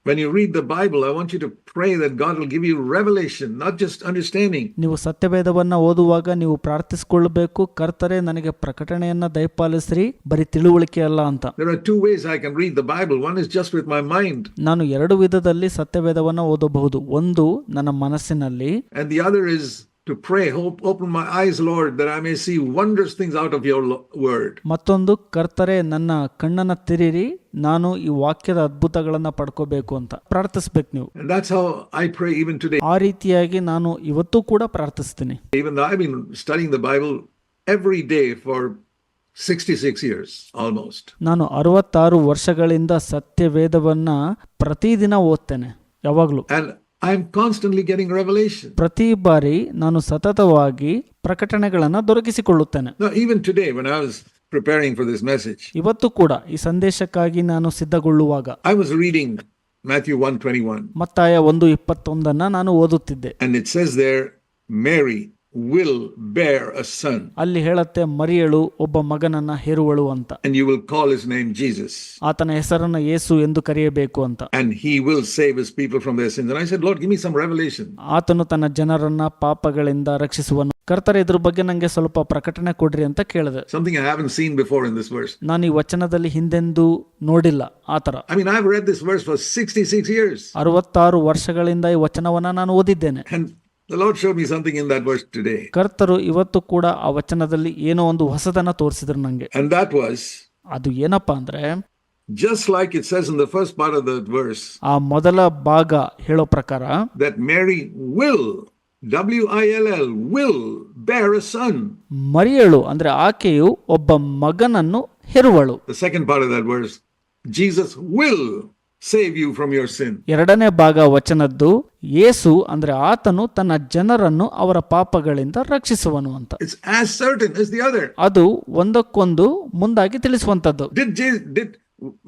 S1: when you read the Bible, I want you to pray that God will give you revelation, not just understanding.
S2: ನೀವು ಸತ್ಯವೇದವನ್ನು ಓದುವಾಗ ನೀವು ಪ್ರಾರ್ಥಿಸಿಕೊಳ್ಳಬೇಕು, ಕರ್ತರೆ ನನಗೆ ಪ್ರಕಟಣೆಯನ್ನ ದಯಪಾಲಿಸ್ರಿ, ಬರೀ ತಿಳುವಳಿಕೆ ಅಲ್ಲ ಅಂತ.
S1: There are two ways I can read the Bible. One is just with my mind.
S2: ನಾನು ಎರಡು ವಿಧದಲ್ಲಿ ಸತ್ಯವೇದವನ್ನು ಓದಬಹುದು. ಒಂದು ನನ್ನ ಮನಸ್ಸಿನಲ್ಲಿ,
S1: And the other is to pray, open my eyes, Lord, that I may see wondrous things out of your word.
S2: ಮತ್ತೊಂದು, ಕರ್ತರೆ ನನ್ನ ಕಣ್ಣನ್ನ ತೆರೀರಿ, ನಾನು ಈ ವಾಕ್ಯದ ಅದ್ಭುತಗಳನ್ನ ಪಡ್ಕೋಬೇಕು ಅಂತ ಪ್ರಾರ್ಥಿಸ್ಬೇಕು ನೀವು.
S1: And that's how I pray even today.
S2: ಆ ರೀತಿಯಾಗಿ ನಾನು ಇವತ್ತು ಕೂಡ ಪ್ರಾರ್ಥಿಸ್ತೀನಿ.
S1: Even though I've been studying the Bible every day for 66 years almost.
S2: ನಾನು 66 ವರ್ಷಗಳಿಂದ ಸತ್ಯವೇದವನ್ನ ಪ್ರತಿದಿನ ಓದ್ತೇನೆ, ಯಾವಾಗ್ಲೂ.
S1: And I'm constantly getting revelation.
S2: ಪ್ರತಿ ಬಾರಿ ನಾನು ಸತತವಾಗಿ ಪ್ರಕಟಣೆಗಳನ್ನ ದೊರಕಿಸಿಕೊಳ್ಳುತ್ತೇನೆ.
S1: Now, even today, when I was preparing for this message,
S2: ಇವತ್ತು ಕೂಡ ಈ ಸಂದೇಶಕ್ಕಾಗಿ ನಾನು ಸಿದ್ಧಗೊಳ್ಳುವಾಗ
S1: I was reading Matthew 1:21.
S2: ಮತ್ತಾಯ 1:21 ನಾನು ಓದುತ್ತಿದ್ದೆ.
S1: And it says there, Mary will bear a son.
S2: ಅಲ್ಲಿ ಹೇಳತ್ತೆ, ಮರಿಯಳು ಒಬ್ಬ ಮಗನನ್ನ ಹೆರುವಳು ಅಂತ.
S1: And you will call his name Jesus.
S2: ಆತನ ಹೆಸರನ್ನ ಯೇಸು ಎಂದು ಕರೆಯಬೇಕು ಅಂತ.
S1: And he will save his people from their sins. And I said, Lord, give me some revelation.
S2: ಆತನು ತನ್ನ ಜನರನ್ನ ಪಾಪಗಳಿಂದ ರಕ್ಷಿಸುವನು. ಕರ್ತರೆ, ಇದ್ರ ಬಗ್ಗೆ ನಂಗೆ ಸ್ವಲ್ಪ ಪ್ರಕಟಣೆ ಕೊಡ್ರಿ ಅಂತ ಕೇಳಿದೆ.
S1: Something I haven't seen before in this verse.
S2: ನಾನು ಈ ವಚನದಲ್ಲಿ ಹಿಂದೆಂದೂ ನೋಡಿಲ್ಲ ಆತರ.
S1: I mean, I've read this verse for 66 years.
S2: 66 ವರ್ಷಗಳಿಂದ ಈ ವಚನವನ್ನ ನಾನು ಓದಿದ್ದೇನೆ.
S1: And the Lord showed me something in that verse today.
S2: ಕರ್ತರು ಇವತ್ತು ಕೂಡ ಆ ವಚನದಲ್ಲಿ ಏನೋ ಒಂದು ಹೊಸದನ್ನ ತೋರಿಸಿದ್ರು ನಂಗೆ.
S1: And that was,
S2: ಅದು ಏನಪ್ಪಾ ಅಂದ್ರೆ,
S1: just like it says in the first part of the verse,
S2: ಆ ಮೊದಲ ಭಾಗ ಹೇಳೋ ಪ್ರಕಾರ,
S1: that Mary will, W-I-L-L, will bear a son.
S2: ಮರಿಯಳು ಅಂದ್ರೆ ಆಕೆಯು ಒಬ್ಬ ಮಗನನ್ನು ಹೆರುವಳು.
S1: The second part of that verse, Jesus will save you from your sin.
S2: ಎರಡನೇ ಭಾಗ ವಚನದ್ದು, ಯೇಸು ಅಂದ್ರೆ ಆತನು ತನ್ನ ಜನರನ್ನು ಅವರ ಪಾಪಗಳಿಂದ ರಕ್ಷಿಸುವನು ಅಂತ.
S1: It's as certain as the other.
S2: ಅದು ಒಂದಕ್ಕೊಂದು ಮುಂದಾಗಿ ತಿಳಿಸುವಂತದ್ದು.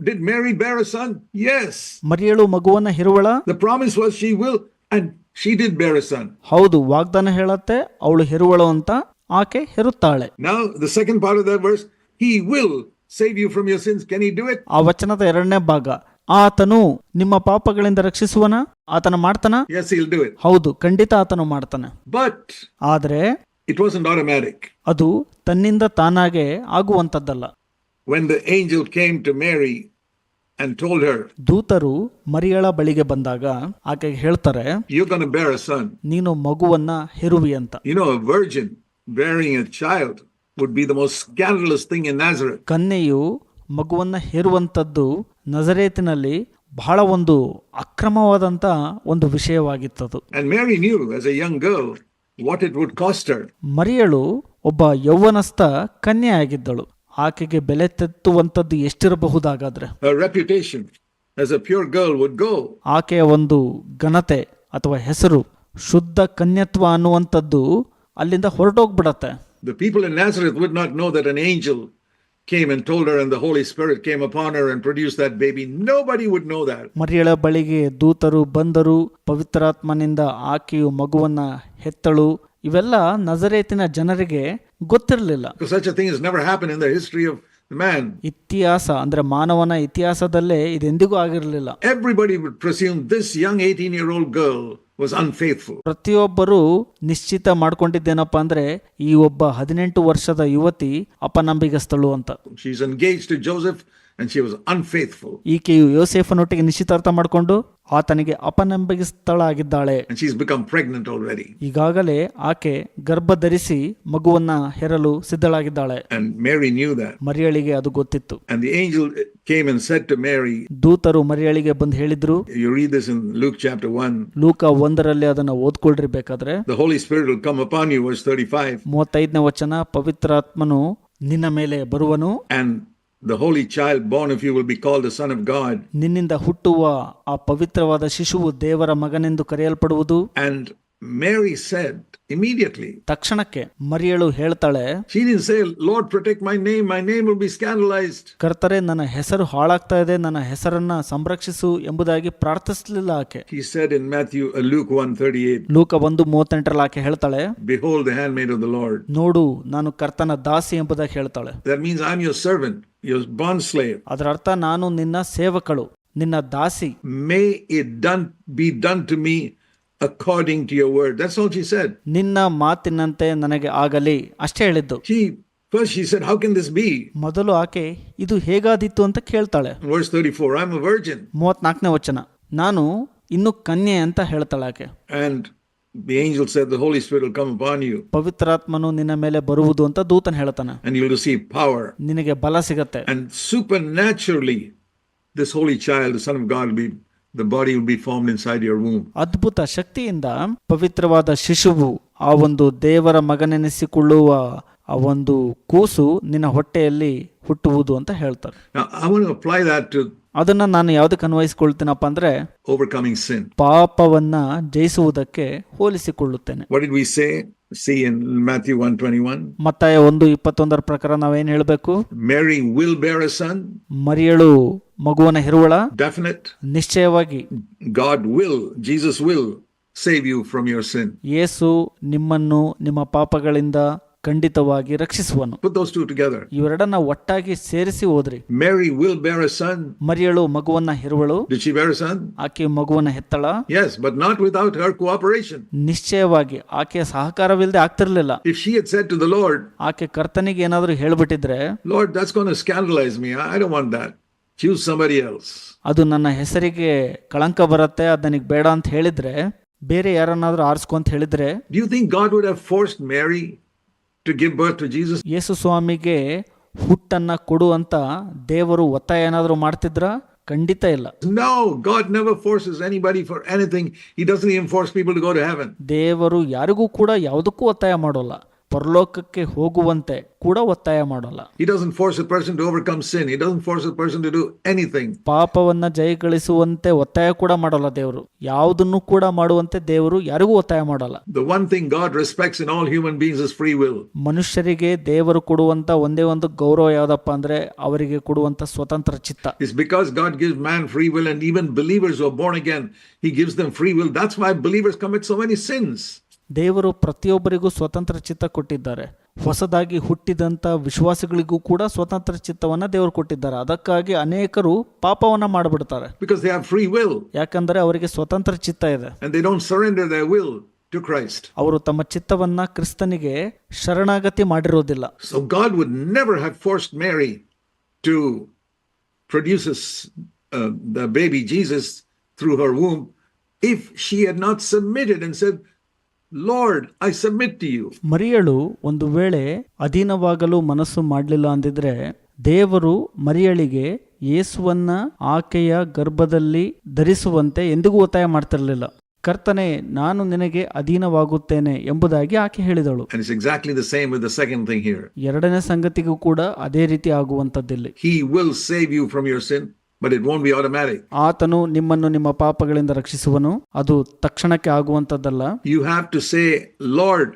S1: Did Mary bear a son? Yes.
S2: ಮರಿಯಳು ಮಗುವನ್ನ ಹೆರುವಳ?
S1: The promise was she will, and she did bear a son.
S2: ಹೌದು, ವಾಗ್ದಾನ ಹೇಳತ್ತೆ ಅವಳು ಹೆರುವಳು ಅಂತ, ಆಕೆ ಹೆರುತ್ತಾಳೆ.
S1: Now the second part of that verse, he will save you from your sins. Can he do it?
S2: ಆ ವಚನದ ಎರಡನೇ ಭಾಗ, ಆತನು ನಿಮ್ಮ ಪಾಪಗಳಿಂದ ರಕ್ಷಿಸುವನ, ಆತನ ಮಾಡ್ತಾನ?
S1: Yes, he'll do it.
S2: ಹೌದು, ಖಂಡಿತ ಆತನು ಮಾಡ್ತಾನೆ.
S1: But
S2: ಆದ್ರೆ
S1: it wasn't automatic.
S2: ಅದು ತನ್ನಿಂದ ತಾನಾಗೆ ಆಗುವಂತದ್ದಲ್ಲ.
S1: When the angel came to Mary and told her,
S2: ದೂತರು ಮರಿಯಳ ಬಳಿಗೆ ಬಂದಾಗ ಆಕೆಗೆ ಹೇಳ್ತಾರೆ,
S1: you're going to bear a son.
S2: ನೀನು ಮಗುವನ್ನ ಹೆರುವಿ ಅಂತ.
S1: You know, a virgin bearing a child would be the most scandalous thing in Nazareth.
S2: ಕನ್ಯೆಯು ಮಗುವನ್ನ ಹೇರುವಂತದ್ದು ನಜರೇತಿನಲ್ಲಿ ಬಹಳ ಒಂದು ಅಕ್ರಮವಾದಂತ ಒಂದು ವಿಷಯವಾಗಿತ್ತದು.
S1: And Mary knew as a young girl what it would cost her.
S2: ಮರಿಯಳು ಒಬ್ಬ ಯೌವನಸ್ಥ ಕನ್ಯೆ ಆಗಿದ್ದಳು. ಆಕೆಗೆ ಬೆಲೆ ತೆತ್ತುವಂತದ್ದು ಎಷ್ಟಿರಬಹುದಾಗಾದ್ರೆ?
S1: Her reputation as a pure girl would go.
S2: ಆಕೆಯ ಒಂದು ಘನತೆ ಅಥವಾ ಹೆಸರು, ಶುದ್ಧ ಕನ್ಯತ್ವ ಅನ್ನುವಂಥದ್ದು ಅಲ್ಲಿಂದ ಹೊರಟೋಗ್ಬಿಡತ್ತೆ.
S1: The people in Nazareth would not know that an angel came and told her and the Holy Spirit came upon her and produced that baby. Nobody would know that.
S2: ಮರಿಯಳ ಬಳಿಗೆ ದೂತರು ಬಂದರು, ಪವಿತ್ರಾತ್ಮನಿಂದ ಆಕೆಯು ಮಗುವನ್ನ ಹೆತ್ತಳು. ಇವೆಲ್ಲ ನಜರೇತಿನ ಜನರಿಗೆ ಗೊತ್ತಿರಲಿಲ್ಲ.
S1: Because such a thing has never happened in the history of man.
S2: ಇತಿಹಾಸ ಅಂದ್ರೆ ಮಾನವನ ಇತಿಹಾಸದಲ್ಲೇ ಇದೆಂದಿಗೂ ಆಗಿರಲಿಲ್ಲ.
S1: Everybody would presume this young 18-year-old girl was unfaithful.
S2: ಪ್ರತಿಯೊಬ್ಬರು ನಿಶ್ಚಿತ ಮಾಡ್ಕೊಂಡಿದ್ದೇನಪ್ಪ ಅಂದ್ರೆ ಈ ಒಬ್ಬ 18 ವರ್ಷದ ಯುವತಿ ಅಪನಂಬಿಗಸ್ತಳು ಅಂತ.
S1: She's engaged to Joseph and she was unfaithful.
S2: ಈಕೆಯು ಯೋಸೇಫನೊಟ್ಟಿಗೆ ನಿಶ್ಚಿತಾರ್ಥ ಮಾಡಿಕೊಂಡು ಆತನಿಗೆ ಅಪನಂಬಿಗಸ್ತಳಾಗಿದ್ದಾಳೆ.
S1: And she's become pregnant already.
S2: ಈಗಾಗಲೇ ಆಕೆ ಗರ್ಭ ಧರಿಸಿ ಮಗುವನ್ನ ಹೆರಲು ಸಿದ್ಧಳಾಗಿದ್ದಾಳೆ.
S1: And Mary knew that.
S2: ಮರಿಯಳಿಗೆ ಅದು ಗೊತ್ತಿತ್ತು.
S1: And the angel came and said to Mary,
S2: ದೂತರು ಮರಿಯಳಿಗೆ ಬಂದು ಹೇಳಿದ್ರು,
S1: you read this in Luke chapter 1.
S2: ಲೂಕ 1ರಲ್ಲಿ ಅದನ್ನ ಓದ್ಕೊಳ್ರಿ ಬೇಕಾದ್ರೆ.
S1: The Holy Spirit will come upon you, verse 35.
S2: 35ನೇ ವಚನ, ಪವಿತ್ರಾತ್ಮನು ನಿನ್ನ ಮೇಲೆ ಬರುವನು,
S1: and the holy child born of you will be called the Son of God.
S2: ನಿನ್ನಿಂದ ಹುಟ್ಟುವ ಆ ಪವಿತ್ರವಾದ ಶಿಶುವು ದೇವರ ಮಗನೆಂದು ಕರೆಯಲ್ಪಡುವುದು.
S1: And Mary said immediately,
S2: ತಕ್ಷಣಕ್ಕೆ ಮರಿಯಳು ಹೇಳ್ತಾಳೆ,
S1: she didn't say, Lord, protect my name will be scandalized.
S2: ಕರ್ತರೆ ನನ್ನ ಹೆಸರು ಹಾಳಾಗ್ತಾ ಇದೆ, ನನ್ನ ಹೆಸರನ್ನ ಸಂರಕ್ಷಿಸು ಎಂಬುದಾಗಿ ಪ್ರಾರ್ಥಿಸಲಿಲ್ಲ ಆಕೆ.
S1: He said in Luke 1:38,
S2: ಲೂಕ 1:38 ಆಕೆ ಹೇಳ್ತಾಳೆ,
S1: behold the handmaid of the Lord.
S2: ನೋಡು ನಾನು ಕರ್ತನ ದಾಸಿ ಎಂಬುದಾಗಿ ಹೇಳ್ತಾಳೆ.
S1: That means I'm your servant, your bond slave.
S2: ಅದರ ಅರ್ಥ ನಾನು ನಿನ್ನ ಸೇವಕಳು, ನಿನ್ನ ದಾಸಿ.
S1: May it be done to me according to your word. That's all she said.
S2: ನಿನ್ನ ಮಾತಿನಂತೆ ನನಗೆ ಆಗಲಿ ಅಷ್ಟೇ ಹೇಳಿದ್ದು.
S1: First she said, how can this be?
S2: ಮೊದಲು ಆಕೆ ಇದು ಹೇಗಾದೀತು ಅಂತ ಕೇಳ್ತಾಳೆ.
S1: Verse 34, I'm a virgin.
S2: 34ನೇ ವಚನ, ನಾನು ಇನ್ನು ಕನ್ಯೆ ಅಂತ ಹೇಳ್ತಾಳೆ ಆಕೆ.
S1: And the angel said, the Holy Spirit will come upon you.
S2: ಪವಿತ್ರಾತ್ಮನು ನಿನ್ನ ಮೇಲೆ ಬರುವುದು ಅಂತ ದೂತನು ಹೇಳ್ತಾನೆ.
S1: And you will receive power.
S2: ನಿನಗೆ ಬಲ ಸಿಗತ್ತೆ.
S1: And supernaturally, this holy child, the Son of God, the body will be formed inside your womb.
S2: ಅದ್ಭುತ ಶಕ್ತಿಯಿಂದ ಪವಿತ್ರವಾದ ಶಿಶುವು, ಆ ಒಂದು ದೇವರ ಮಗನೆನಿಸಿಕೊಳ್ಳುವ ಆ ಒಂದು ಕೂಸು ನಿನ್ನ ಹೊಟ್ಟೆಯಲ್ಲಿ ಹುಟ್ಟುವುದು ಅಂತ ಹೇಳ್ತಾರೆ.
S1: Now, I want to apply that to
S2: ಅದನ್ನ ನಾನು ಯಾವ್ದಕ್ಕೆ ಅನ್ವಯಿಸಿಕೊಳ್ತೀನಪ್ಪ ಅಂದ್ರೆ
S1: overcoming sin.
S2: ಪಾಪವನ್ನ ಜಯಿಸುವುದಕ್ಕೆ ಹೋಲಿಸಿಕೊಳ್ಳುತ್ತೇನೆ.
S1: What did we say? See in Matthew 1:21.
S2: ಮತ್ತಾಯ 1:21 ಪ್ರಕಾರ ನಾವೇನ್ ಹೇಳ್ಬೇಕು?
S1: Mary will bear a son.
S2: ಮರಿಯಳು ಮಗುವನ್ನ ಹೆರುವಳ.
S1: Definite.
S2: ನಿಶ್ಚಯವಾಗಿ.
S1: Jesus will save you from your sin.
S2: ಯೇಸು ನಿಮ್ಮನ್ನು ನಿಮ್ಮ ಪಾಪಗಳಿಂದ ಖಂಡಿತವಾಗಿ ರಕ್ಷಿಸುವನು.
S1: Put those two together.
S2: ಇವೆರಡನ್ನ ಒಟ್ಟಾಗಿ ಸೇರಿಸಿ ಓದ್ರಿ.
S1: Mary will bear a son.
S2: ಮರಿಯಳು ಮಗುವನ್ನ ಹೆರುವಳು.
S1: Did she bear a son?
S2: ಆಕೆ ಮಗುವನ್ನ ಹೆತ್ತಳ.
S1: Yes, but not without her cooperation.
S2: ನಿಶ್ಚಯವಾಗಿ ಆಕೆಯ ಸಹಕಾರವಿಲ್ಲದೆ ಆಗ್ತಿರ್ಲಿಲ್ಲ.
S1: If she had said to the Lord,
S2: ಆಕೆ ಕರ್ತನಿಗೆ ಏನಾದರೂ ಹೇಳ್ಬಿಟ್ಟಿದ್ರೆ,
S1: Lord, that's going to scandalize me. I don't want that. Choose somebody else.
S2: ಅದು ನನ್ನ ಹೆಸರಿಗೆ ಕಳಂಕ ಬರುತ್ತೆ, ಅದು ನನಗೆ ಬೇಡ ಅಂತ ಹೇಳಿದ್ರೆ, ಬೇರೆ ಯಾರನ್ನಾದ್ರೂ ಆರಿಸ್ಕೊ ಅಂತ ಹೇಳಿದ್ರೆ,
S1: do you think God would have forced Mary to give birth to Jesus?
S2: ಯೇಸು ಸ್ವಾಮಿಗೆ ಹುಟ್ಟನ್ನ ಕೊಡು ಅಂತ ದೇವರು ಒತ್ತಾಯ ಏನಾದರೂ ಮಾಡ್ತಿದ್ರ? ಖಂಡಿತ ಇಲ್ಲ.
S1: No, God never forces anybody for anything. He doesn't even force people to go to heaven.
S2: ದೇವರು ಯಾರಿಗೂ ಕೂಡ ಯಾವುದಕ್ಕೂ ಒತ್ತಾಯ ಮಾಡೋಲ್ಲ. ಪರಲೋಕಕ್ಕೆ ಹೋಗುವಂತೆ ಕೂಡ ಒತ್ತಾಯ ಮಾಡೋಲ್ಲ.
S1: He doesn't force a person to overcome sin. He doesn't force a person to do anything.
S2: ಪಾಪವನ್ನ ಜಯಗಳಿಸುವಂತೆ ಒತ್ತಾಯ ಕೂಡ ಮಾಡಲ್ಲ ದೇವರು. ಯಾವುದನ್ನು ಕೂಡ ಮಾಡುವಂತೆ ದೇವರು ಯಾರಿಗೂ ಒತ್ತಾಯ ಮಾಡಲ್ಲ.
S1: The one thing God respects in all human beings is free will.
S2: ಮನುಷ್ಯರಿಗೆ ದೇವರು ಕೊಡುವಂತ ಒಂದೇ ಒಂದು ಗೌರವ ಯಾವ್ದಪ್ಪ ಅಂದ್ರೆ ಅವರಿಗೆ ಕೊಡುವಂತ ಸ್ವತಂತ್ರ ಚಿತ್ತ.
S1: It's because God gives man free will, and even believers who are born again, He gives them free will. That's why believers commit so many sins.
S2: ದೇವರು ಪ್ರತಿಯೊಬ್ಬರಿಗೂ ಸ್ವತಂತ್ರ ಚಿತ್ತ ಕೊಟ್ಟಿದ್ದಾರೆ. ಹೊಸದಾಗಿ ಹುಟ್ಟಿದಂತ ವಿಶ್ವಾಸಿಗಳಿಗೂ ಕೂಡ ಸ್ವತಂತ್ರ ಚಿತ್ತವನ್ನ ದೇವರು ಕೊಟ್ಟಿದ್ದಾರೆ. ಅದಕ್ಕಾಗಿ ಅನೇಕರು ಪಾಪವನ್ನ ಮಾಡಿಬಿಡ್ತಾರೆ.
S1: Because they have free will.
S2: ಯಾಕಂದ್ರೆ ಅವರಿಗೆ ಸ್ವತಂತ್ರ ಚಿತ್ತ ಇದೆ.
S1: And they don't surrender their will to Christ.
S2: ಅವರು ತಮ್ಮ ಚಿತ್ತವನ್ನ ಕ್ರಿಸ್ತನಿಗೆ ಶರಣಾಗತಿ ಮಾಡಿರೋದಿಲ್ಲ.
S1: So God would never have forced Mary to produce the baby Jesus through her womb if she had not submitted and said, Lord, I submit to you.
S2: ಮರಿಯಳು ಒಂದು ವೇಳೆ ಅಧೀನವಾಗಲು ಮನಸ್ಸು ಮಾಡಲಿಲ್ಲ ಅಂದಿದ್ರೆ, ದೇವರು ಮರಿಯಳಿಗೆ ಯೇಸುವನ್ನ ಆಕೆಯ ಗರ್ಭದಲ್ಲಿ ಧರಿಸುವಂತೆ ಎಂದಿಗೂ ಒತ್ತಾಯ ಮಾಡ್ತಿರಲಿಲ್ಲ. ಕರ್ತನೆ, ನಾನು ನಿನಗೆ ಅಧೀನವಾಗುತ್ತೇನೆ ಎಂಬುದಾಗಿ ಆಕೆ ಹೇಳಿದಳು.
S1: And it's exactly the same with the second thing here.
S2: ಎರಡನೇ ಸಂಗತಿಗೂ ಕೂಡ ಅದೇ ರೀತಿ ಆಗುವಂತದ್ದಿಲ್ಲ.
S1: He will save you from your sin, but it won't be automatic.
S2: ಆತನು ನಿಮ್ಮನ್ನು ನಿಮ್ಮ ಪಾಪಗಳಿಂದ ರಕ್ಷಿಸುವನು, ಅದು ತಕ್ಷಣಕ್ಕೆ ಆಗುವಂತದ್ದಲ್ಲ.
S1: You have to say, Lord,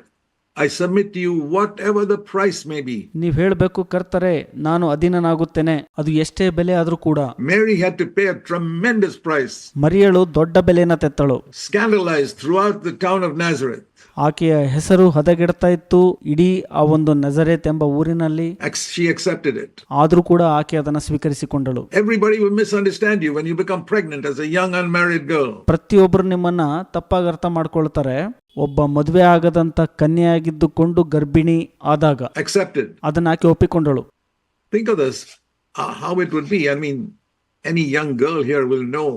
S1: I submit to you whatever the price may be.
S2: ನೀವು ಹೇಳಬೇಕು, ಕರ್ತರೆ, ನಾನು ಅಧೀನನಾಗುತ್ತೇನೆ, ಅದು ಎಷ್ಟೇ ಬೆಲೆ ಆದ್ರೂ ಕೂಡ.
S1: Mary had to pay a tremendous price.
S2: ಮರಿಯಳು ದೊಡ್ಡ ಬೆಲೆನ ತೆತ್ತಳು.
S1: Scandalized throughout the town of Nazareth.
S2: ಆಕೆಯ ಹೆಸರು ಹದಗೆಡ್ತಾ ಇತ್ತು ಇಡೀ ಆ ಒಂದು ನಜರೇತ್ ಎಂಬ ಊರಿನಲ್ಲಿ.
S1: She accepted it.
S2: ಆದ್ರೂ ಕೂಡ ಆಕೆ ಅದನ್ನು ಸ್ವೀಕರಿಸಿಕೊಂಡಳು.
S1: Everybody will misunderstand you when you become pregnant as a young unmarried girl.
S2: ಪ್ರತಿಯೊಬ್ಬರು ನಿಮ್ಮನ್ನ ತಪ್ಪಾಗಿ ಅರ್ಥ ಮಾಡ್ಕೊಳ್ತಾರೆ. ಒಬ್ಬ ಮದುವೆ ಆಗದಂತ ಕನ್ಯೆಯಾಗಿದ್ದುಕೊಂಡು ಗರ್ಭಿಣಿ ಆದಾಗ
S1: accepted.
S2: ಅದನ್ನ ಆಕೆ ಒಪ್ಪಿಕೊಂಡಳು.
S1: Think of this, how it would be. I mean, any young girl here will know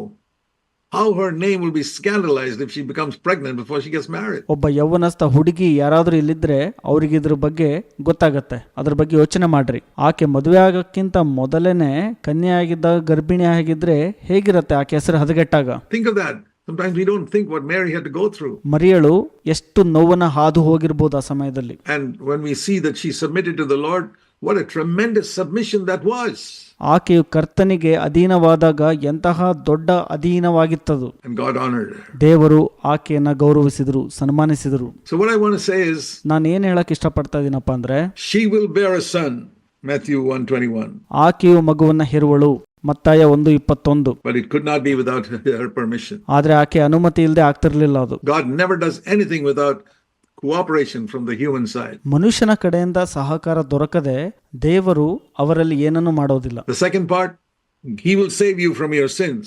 S1: how her name will be scandalized if she becomes pregnant before she gets married.
S2: ಒಬ್ಬ ಯೌವನಸ್ಥ ಹುಡುಗಿ ಯಾರಾದ್ರೂ ಇಲ್ಲಿದ್ರೆ ಅವ್ರಿಗೆ ಇದ್ರ ಬಗ್ಗೆ ಗೊತ್ತಾಗತ್ತೆ. ಅದ್ರ ಬಗ್ಗೆ ಯೋಚನೆ ಮಾಡ್ರಿ. ಆಕೆ ಮದುವೆ ಆಗಕ್ಕಿಂತ ಮೊದಲೇನೆ ಕನ್ಯೆ ಆಗಿದ್ದಾಗ ಗರ್ಭಿಣಿ ಆಗಿದ್ರೆ ಹೇಗಿರತ್ತೆ ಆಕೆ ಹೆಸರು ಹದಗೆಟ್ಟಾಗ.
S1: Think of that. Sometimes we don't think what Mary had to go through.
S2: ಮರಿಯಳು ಎಷ್ಟು ನೋವನ್ನ ಹಾದು ಹೋಗಿರ್ಬೋದು ಆ ಸಮಯದಲ್ಲಿ.
S1: And when we see that she submitted to the Lord, What a tremendous submission that was.
S2: ಆಕೆಯು ಕರ್ತನಿಗೆ ಅಧೀನವಾದಾಗ ಎಂತಹ ದೊಡ್ಡ ಅಧೀನವಾಗಿತ್ತದು.
S1: And God honored her.
S2: ದೇವರು ಆಕೆಯನ್ನ ಗೌರವಿಸಿದರು, ಸನ್ಮಾನಿಸಿದರು.
S1: So what I want to say is,
S2: ನಾನು ಏನ್ ಹೇಳಕ್ ಇಷ್ಟಪಡ್ತಾ ಇದೀನಪ್ಪ ಅಂದ್ರೆ,
S1: she will bear a son, Matthew 1:21.
S2: ಆಕೆಯು ಮಗುವನ್ನ ಹೆರುವಳು, ಮತ್ತಾಯ 1:21.
S1: But it could not be without her permission.
S2: ಆದ್ರೆ ಆಕೆ ಅನುಮತಿ ಇಲ್ಲದೆ ಆಗ್ತಿರ್ಲಿಲ್ಲ ಅದು.
S1: God never does anything without cooperation from the human side.
S2: ಮನುಷ್ಯನ ಕಡೆಯಿಂದ ಸಹಕಾರ ದೊರಕದೆ ದೇವರು ಅವರಲ್ಲಿ ಏನನ್ನು ಮಾಡೋದಿಲ್ಲ.
S1: The second part, he will save you from your sins.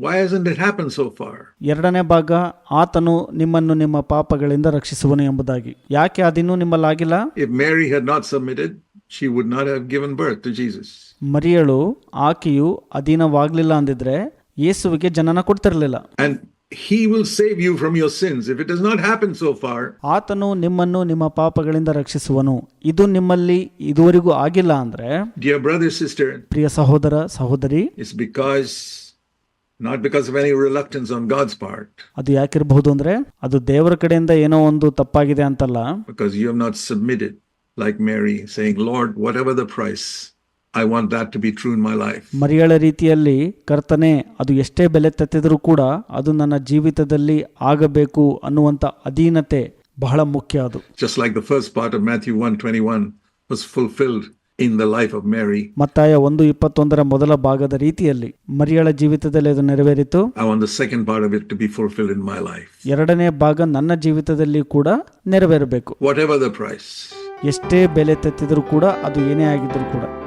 S1: Why hasn't it happened so far?
S2: ಎರಡನೇ ಭಾಗ, ಆತನು ನಿಮ್ಮನ್ನು ನಿಮ್ಮ ಪಾಪಗಳಿಂದ ರಕ್ಷಿಸುವನು ಎಂಬುದಾಗಿ. ಯಾಕೆ ಅದಿನ್ನೂ ನಿಮ್ಮಲ್ಲಾಗಿಲ್ಲ?
S1: If Mary had not submitted, she would not have given birth to Jesus.
S2: ಮರಿಯಳು ಆಕೆಯು ಅಧೀನವಾಗ್ಲಿಲ್ಲ ಅಂದಿದ್ರೆ ಯೇಸುವಿಗೆ ಜನನ ಕೊಡ್ತಿರ್ಲಿಲ್ಲ.
S1: And he will save you from your sins. If it has not happened so far,
S2: ಆತನು ನಿಮ್ಮನ್ನು ನಿಮ್ಮ ಪಾಪಗಳಿಂದ ರಕ್ಷಿಸುವನು, ಇದು ನಿಮ್ಮಲ್ಲಿ ಇದುವರೆಗೂ ಆಗಿಲ್ಲ ಅಂದ್ರೆ,
S1: dear brother, sister,
S2: ಪ್ರಿಯ ಸಹೋದರ ಸಹೋದರಿ,
S1: it's not because of any reluctance on God's part.
S2: ಅದು ಯಾಕಿರಬಹುದು ಅಂದ್ರೆ, ಅದು ದೇವರ ಕಡೆಯಿಂದ ಏನೋ ಒಂದು ತಪ್ಪಾಗಿದೆ ಅಂತಲ್ಲ.
S1: Because you have not submitted like Mary, saying, Lord, whatever the price, I want that to be true in my life.
S2: ಮರಿಯಳ ರೀತಿಯಲ್ಲಿ, ಕರ್ತನೆ ಅದು ಎಷ್ಟೇ ಬೆಲೆ ತೆತ್ತಿದ್ರೂ ಕೂಡ ಅದು ನನ್ನ ಜೀವಿತದಲ್ಲಿ ಆಗಬೇಕು ಅನ್ನುವಂತ ಅಧೀನತೆ ಬಹಳ ಮುಖ್ಯ. ಅದು
S1: just like the first part of Matthew 1:21 was fulfilled in the life of Mary.
S2: ಮತ್ತಾಯ 1:21 ಮೊದಲ ಭಾಗದ ರೀತಿಯಲ್ಲಿ ಮರಿಯಳ ಜೀವಿತದಲ್ಲಿ ಅದು ನೆರವೇರಿತು.
S1: I want the second part of it to be fulfilled in my life.
S2: ಎರಡನೇ ಭಾಗ ನನ್ನ ಜೀವಿತದಲ್ಲಿ ಕೂಡ ನೆರವೇರಬೇಕು.
S1: Whatever the price.
S2: ಎಷ್ಟೇ ಬೆಲೆ ತೆತ್ತಿದ್ರೂ ಕೂಡ, ಅದು ಏನೇ ಆಗಿದ್ರೂ ಕೂಡ.